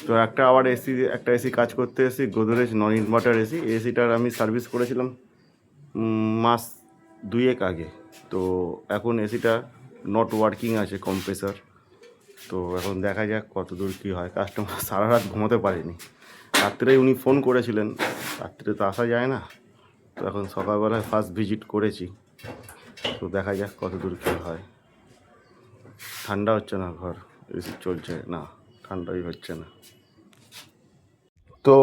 তো একটা এসি কাজ করতে এসেছি, গোদরেজ নন ইনভার্টার এসি। এসিটার আমি সার্ভিস করেছিলাম মাস 2 আগে। তো এখন এসিটা নট ওয়ার্কিং আছে, কম্প্রেসার। তো এখন দেখা যাক কত দূর কী হয়। কাস্টমার সারা রাত ঘুমোতে পারেনি, রাত্রে উনি ফোন করেছিলেন, রাত্রে তো আসা যায় না। তো এখন সকালবেলায় ফার্স্ট ভিজিট করেছি, তো দেখা যাক কত দূর কী হয়। ঠান্ডা হচ্ছে না, ঘর এসি চলছে না, ঠান্ডাই হচ্ছে না। তো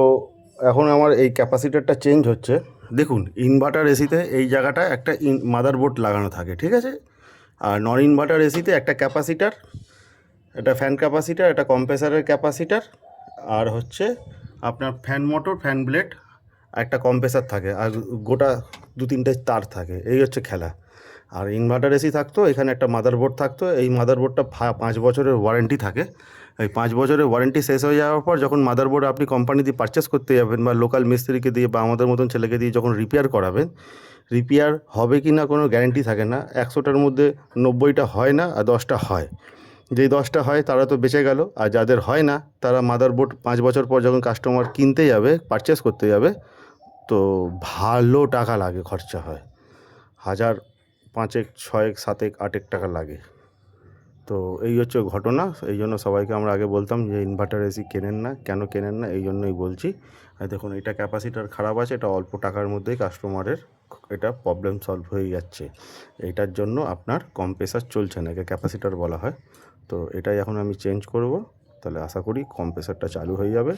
এখন আমার এই ক্যাপাসিটারটা চেঞ্জ হচ্ছে। দেখুন, ইনভার্টার এসিতে এই জায়গাটা একটা মাদারবোর্ড লাগানো থাকে, ঠিক আছে। আর নন ইনভার্টার এসিতে একটা ক্যাপাসিটার, একটা ফ্যান ক্যাপাসিটার, একটা কম্প্রেসারের ক্যাপাসিটার, আর হচ্ছে আপনার ফ্যান মোটর, ফ্যান ব্লেড, একটা কম্প্রেসার থাকে, আর গোটা 2-3টে তার থাকে। এই হচ্ছে খেলা। আর ইনভার্টার এসি থাকতো, এখানে একটা মাদারবোর্ড থাকতো। এই মাদারবোর্ডটা 5 বছরের ওয়ারেন্টি থাকে। এই 5 বছরের ওয়ারেন্টি শেষ হয়ে যাওয়ার পর যখন মাদারবোর্ড আপনি কোম্পানি দিয়ে পারচেস করতে যাবেন, বা লোকাল মিস্ত্রিকে দিয়ে বা আমাদের মতন ছেলেকে দিয়ে যখন রিপেয়ার করাবেন, রিপেয়ার হবে কি না কোনো গ্যারেন্টি থাকে না। 100টার মধ্যে 90টা হয় না, আর 10টা হয়। যেই 10টা হয় তারা তো বেঁচে গেল, আর যাদের হয় না তারা মাদারবোর্ড 5 বছর পর যখন কাস্টমার কিনতে যাবে, পারচেস করতে যাবে, তো ভালো টাকা লাগে, খরচা হয় 1000, 5, 6, 7, 8 টাকা লাগে। তো এই হচ্ছে ঘটনা। এই জন্য সবাইকে আমরা আগে বলতাম যে ইনভার্টার এসি কেনেন না। কেন কেনেন না, এই জন্যই বলছি। আর দেখুন, এটা ক্যাপাসিটার খারাপ আছে, এটা অল্প টাকার মধ্যেই কাস্টমারের এটা প্রবলেম সলভ হয়ে যাচ্ছে। এইটার জন্য আপনার কম্প্রেসার চলছে না, একে ক্যাপাসিটার বলা হয়। তো এটাই এখন আমি চেঞ্জ করব, তাহলে আশা করি কম্প্রেসারটা চালু হয়ে যাবে।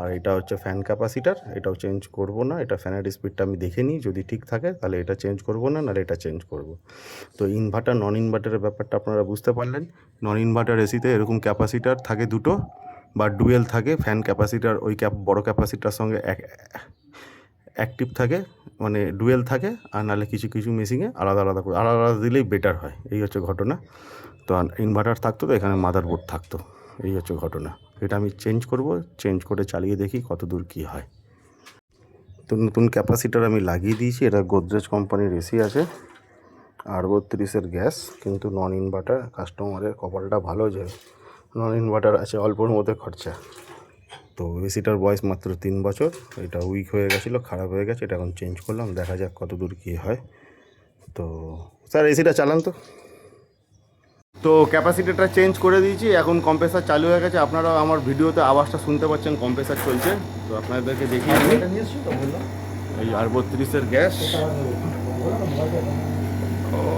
আর এটা হচ্ছে ফ্যান ক্যাপাসিটার, এটাও চেঞ্জ করব না। এটা ফ্যানের স্পিডটা আমি দেখে নিই, যদি ঠিক থাকে তাহলে এটা চেঞ্জ করব না, নাহলে এটা চেঞ্জ করব। তো ইনভার্টার নন ইনভার্টারের ব্যাপারটা আপনারা বুঝতে পারলেন। নন ইনভার্টার এসিতে এরকম ক্যাপাসিটার থাকে দুটো, বা ডুয়েল থাকে। ফ্যান ক্যাপাসিটার ওই বড় ক্যাপাসিটার সঙ্গে অ্যাক্টিভ থাকে, মানে ডুয়েল থাকে। আর নাহলে কিছু কিছু মেশিনে আলাদা আলাদা করে, আলাদা আলাদা দিলেই বেটার হয়। এই হচ্ছে ঘটনা। তো ইনভার্টার থাকতো তো এখানে মাদারবোর্ড থাকতো, এই হচ্ছে ঘটনা। এটা আমি চেঞ্জ করব, চেঞ্জ করে চালিয়ে দেখি কত দূর কী হয়। তো নতুন ক্যাপাসিটার আমি লাগিয়ে দিয়েছি। এটা গোদরেজ কোম্পানির এসি আছে, 38 গ্যাস, কিন্তু নন ইনভার্টার। কাস্টমারের কপালটা ভালো যে নন ইনভার্টার আছে, অল্পর মধ্যে খরচা। তো এসিটার বয়স মাত্র 3 বছর। এটা উইক হয়ে গেছিলো, খারাপ হয়ে গেছে, এটা এখন চেঞ্জ করলাম। দেখা যাক কত দূর কী হয়। তো স্যার এসিটা চালান তো। তো ক্যাপাসিটারটা চেঞ্জ করে দিয়েছি, এখন কম্প্রেসার চালু হয়ে গেছে। আপনারা আমার ভিডিওতে আওয়াজটা শুনতে পাচ্ছেন, কম্প্রেসার চলছে। তো আপনাদেরকে দেখিয়ে দিই, এই 38 গ্যাস।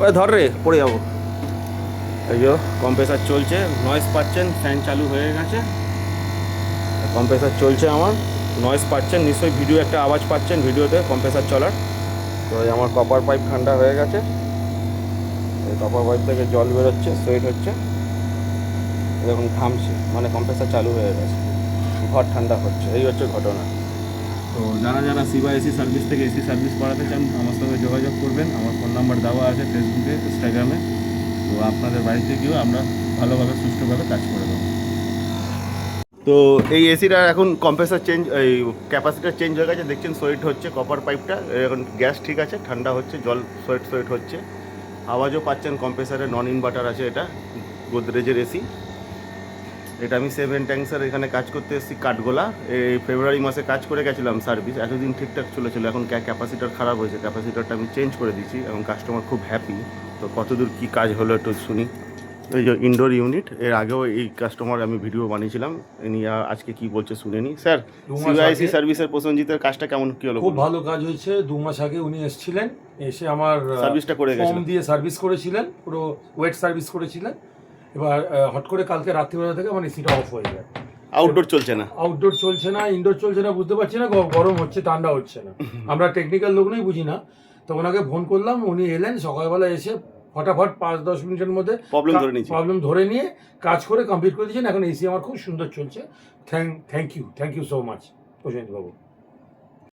ও ধর রে, পড়ে যাবো। এই যে কম্প্রেসার চলছে, নয়েজ পাচ্ছেন, ফ্যান চালু হয়ে গেছে, কম্প্রেসার চলছে আমার। নয়েজ পাচ্ছেন নিশ্চয়ই, ভিডিও একটা আওয়াজ পাচ্ছেন ভিডিওতে কম্প্রেসার চলার। তো এই আমার কপার পাইপ ঠান্ডা হয়ে গেছে, এই কপার পাইপ থেকে জল বেরোচ্ছে, সোয়েট হচ্ছে, দেখুন ঘামছে, মানে কম্প্রেসার চালু হয়ে গেছে, ঘর ঠান্ডা হচ্ছে। এই হচ্ছে ঘটনা। তো যারা শিবা এসি সার্ভিস থেকে এসি সার্ভিস করাতে চান, আমার সঙ্গে যোগাযোগ করবেন। আমার ফোন নাম্বার দেওয়া আছে ফেসবুকে, ইনস্টাগ্রামে। তো আপনাদের বাড়িতে গিয়েও আমরা ভালোভাবে সুষ্ঠুভাবে কাজ করে দেবো। তো এই এসিটা এখন কম্প্রেসার চেঞ্জ, এই ক্যাপাসিটার চেঞ্জ হয়ে গেছে, দেখছেন সোয়েট হচ্ছে কপার পাইপটা। এখন গ্যাস ঠিক আছে, ঠান্ডা হচ্ছে, জল সোয়েট হচ্ছে, আওয়াজও পাচ্ছেন। কম্প্রেসারে নন ইনভার্টার আছে, এটা গোদরেজের এসি। এটা আমি 7 ট্যাঙ্কসের এখানে কাজ করতে এসেছি কাঠগোলা। এই ফেব্রুয়ারি মাসে কাজ করে গেছিলাম সার্ভিস, এতদিন ঠিকঠাক চলেছিল। এখন ক্যাপাসিটার খারাপ হয়েছে, ক্যাপাসিটারটা আমি চেঞ্জ করে দিয়েছি, এবং কাস্টমার খুব হ্যাপি। তো কতদূর কী কাজ হলো একটু শুনি। এই যে ইনডোর ইউনিট, এর আগেও এই কাস্টমার আমি ভিডিও বানিয়েছিলাম, ইনি আজকে কি বলছে শুনে নি। স্যার, সিআইসি সার্ভিসের প্রসেনজিতের কাজটা কেমন কি হলো? খুব ভালো কাজ হয়েছে। 2 মাস আগে উনি এসেছিলেন, এসে আমার সার্ভিসটা করে গেছেন, ফর্ম দিয়ে সার্ভিস করেছিলেন, পুরো ওয়েট সার্ভিস করেছিলেন। এবার হট করে কালকে রাত্রিবেলা থেকে আমার এসিটা অফ হয়ে যায়। আউটডোর চলছে না, আউটডোর চলছে না, ইনডোর চলছে না, বুঝতে পারছি না, গরম হচ্ছে ঠান্ডা হচ্ছে না। আমরা টেকনিক্যাল লোক নই, বুঝি না। তো ওনাকে ফোন করলাম, উনি এলেন সকালবেলা, এসে ফটাফট 5-10 মিনিটের মধ্যে প্রবলেম ধরে নিয়ে কাজ করে কমপ্লিট করে দিয়েছেন। এখন এসি আমার খুব সুন্দর চলছে। Thank you so much Prosenjit Babu.